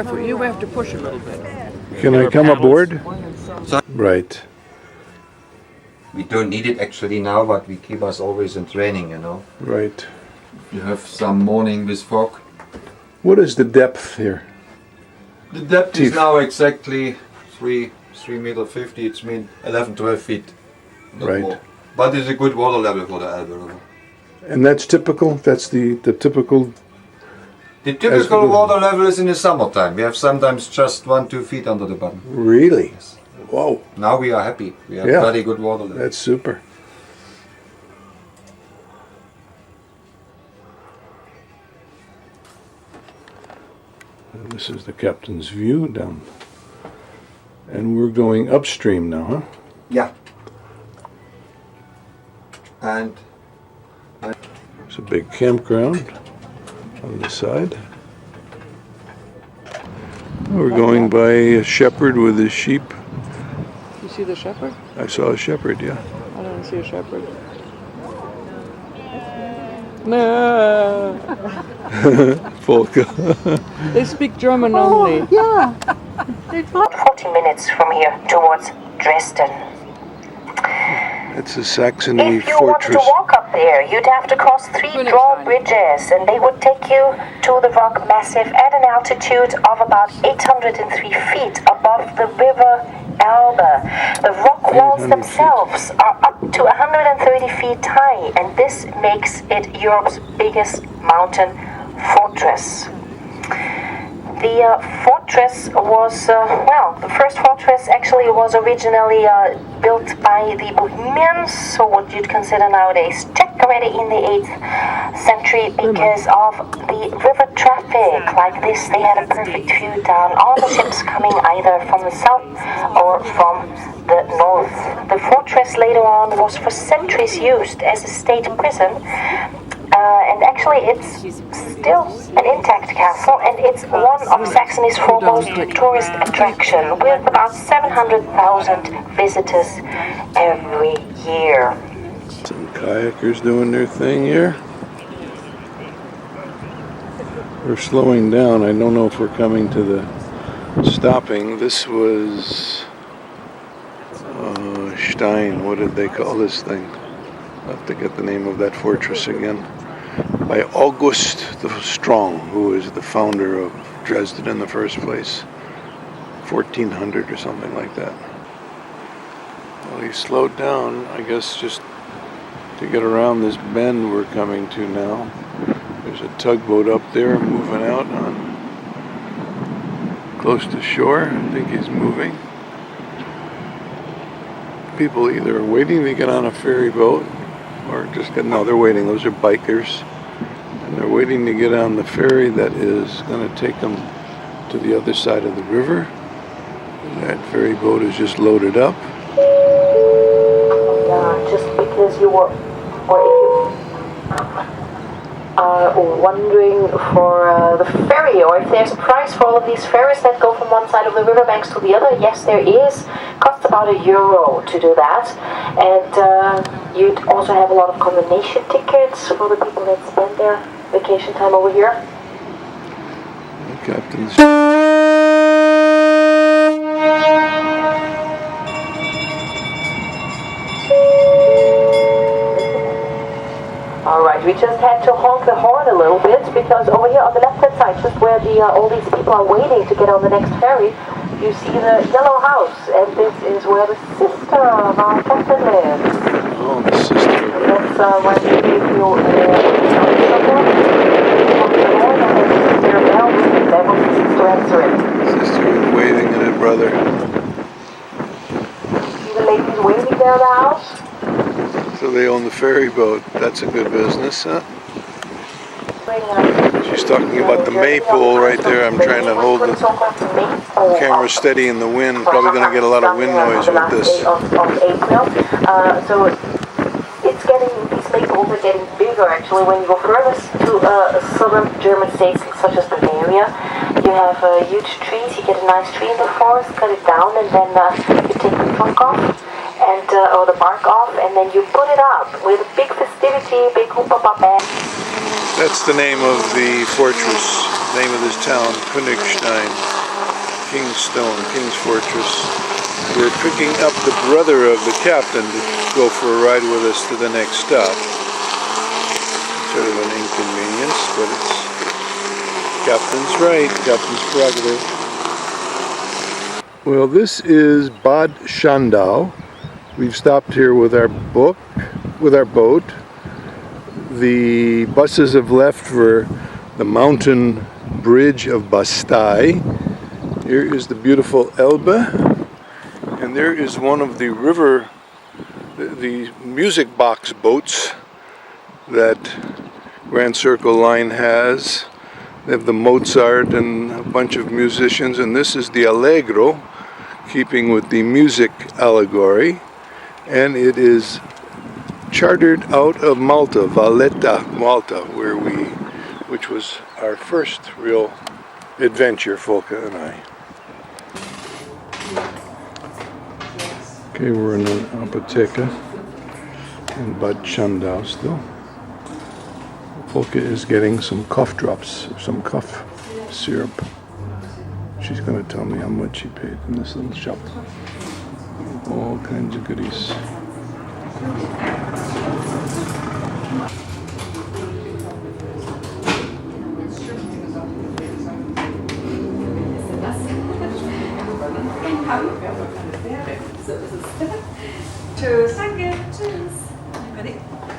You have to push a little bit. Can I come aboard? Right. We don't need it actually now, but we keep us always in training, you know. Right. You have some morning with fog. What is the depth here? The depth is now exactly 3.50 m. It's mean 11-12 feet. Not Right. more. But it's a good water level for the Elbe River. And that's typical? That's the typical... The typical water level is in the summertime. We have sometimes just 1-2 feet under the bottom. Really? Whoa. Now we are happy. We have Yeah. very good water level. That's super. And this is the captain's view down. And we're going upstream now, huh? Yeah. And There's a big campground on the side. We're going by a shepherd with his sheep. You see the shepherd? I saw a shepherd, yeah. I don't see a shepherd. No. Volker. They speak German only. Yeah. 40 minutes from here towards Dresden. It's a Saxony If you wanted fortress. to walk up there, you'd have to cross 3 drawbridges, and they would take you to the rock massif at an altitude of about 803 feet above the river Elbe. The rock walls 800 themselves are up to 130 feet high, and this makes it Europe's biggest mountain fortress. The fortress was, the first fortress actually was originally built by the Bohemians, so what you'd consider nowadays Czech, already in the 8th century because of the river traffic. Like this, they had a perfect view down all the ships coming either from the south or from the north. The fortress later on was for centuries used as a state prison. And actually it's still an intact castle, and it's one of Saxony's foremost tourist attraction, with about 700,000 visitors every year. Some kayakers doing their thing here. We're slowing down. I don't know if we're coming to the stopping. This was Stein. What did they call this thing? I'll have to get the name of that fortress again. By August the Strong, who is the founder of Dresden in the first place. 1400 or something like that. Well, he slowed down, I guess, just to get around this bend we're coming to now. There's a tugboat up there moving out on close to shore. I think he's moving. People either are waiting to get on a ferry boat or just they're waiting. Those are bikers. And they're waiting to get on the ferry that is going to take them to the other side of the river. That ferry boat is just loaded up. Just because you were, or if you are wondering for the ferry, or if there's a price for all of these ferries that go from one side of the riverbanks to the other, yes, there is. Costs about €1 to do that, and you'd also have a lot of combination tickets for the people that spend their vacation time over here. The captain's... Alright, we just had to honk the horn a little bit because over here on the left hand side, just where all these people are waiting to get on the next ferry, you see the yellow house, and this is where the sister of our captain lives. Oh, the sister. That's when we gave you the bell, that was the sister answering. Sister is waving at her brother. See the ladies waving there in the house? So they own the ferry boat. That's a good business, huh? She's talking about the maypole right there. I'm trying to hold the camera steady in the wind. Probably going to get a lot of wind noise with this. So it's these maples are getting bigger actually. When you go furthest to southern German states such as Bavaria, you have huge trees. You get a nice tree in the forest, cut it down, and then you take the trunk off. Or the bark off, and then you put it up with a big festivity, big hoopah band. That's the name of the fortress. name of this town, Königstein, King's Stone, King's Fortress. We're picking up the brother of the captain to go for a ride with us to the next stop. Sort of an inconvenience, but it's captain's right, captain's prerogative. Well, this is Bad Schandau. We've stopped here with our boat. The buses have left for the mountain bridge of Bastei. Here is the beautiful Elbe, and there is one of the the music box boats that Grand Circle Line has. They have the Mozart and a bunch of musicians, and this is the Allegro, keeping with the music allegory, and it is chartered out of Malta, Valletta, Malta, which was our first real adventure, Folke and I. Okay, we're in an apotheke in Bad Schandau still. Folke is getting some cough drops, some cough syrup. She's going to tell me how much she paid in this little shop. All kinds of goodies.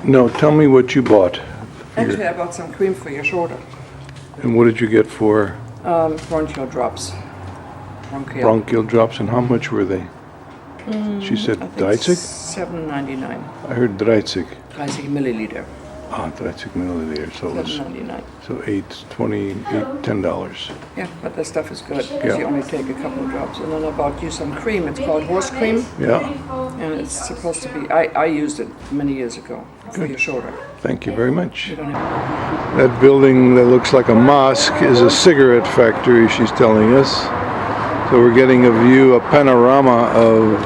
No, tell me what you bought. Actually, I bought some cream for your shoulder. And what did you get for Bronchial drops. bronchial drops, and how much were they? She said Dreißig? $7.99. I heard Dreißig. 30 milliliter. Ah, Dreißig milliliter. So it's $7.99. so $10. Yeah, but the stuff is good. Yeah. You only take a couple of drops. And then I bought you some cream. It's called horse cream. Yeah. And it's supposed to be, I used it many years ago for your shoulder. Thank you very much. You don't have That building that looks like a mosque is a cigarette factory, she's telling us. So we're getting a view, a panorama of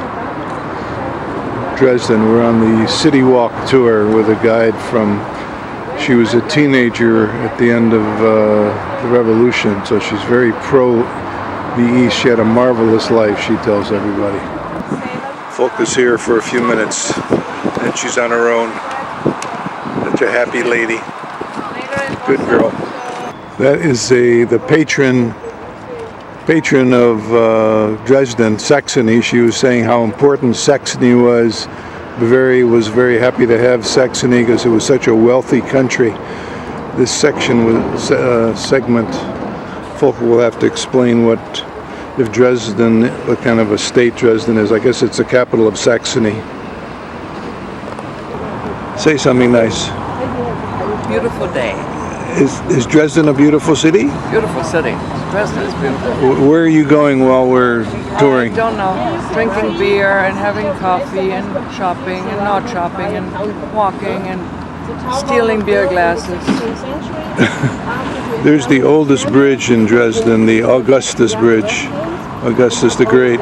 Dresden. We're on the city walk tour with a guide from, she was a teenager at the end of the revolution, so she's very pro the East. She had a marvelous life, she tells everybody. Folk is here for a few minutes, and she's on her own. Such a happy lady. Good girl. That is the patron of Dresden, Saxony. She was saying how important Saxony was. Bavaria was very happy to have Saxony because it was such a wealthy country. This section was segment. Folk will have to explain if Dresden, what kind of a state Dresden is. I guess it's the capital of Saxony. Say something nice. beautiful day. Is Dresden a beautiful city? Beautiful city. Dresden is beautiful. Where are you going while we're touring? I don't know. Drinking beer and having coffee and shopping and not shopping and walking and stealing beer glasses. There's the oldest bridge in Dresden, the Augustus Bridge. Augustus the Great.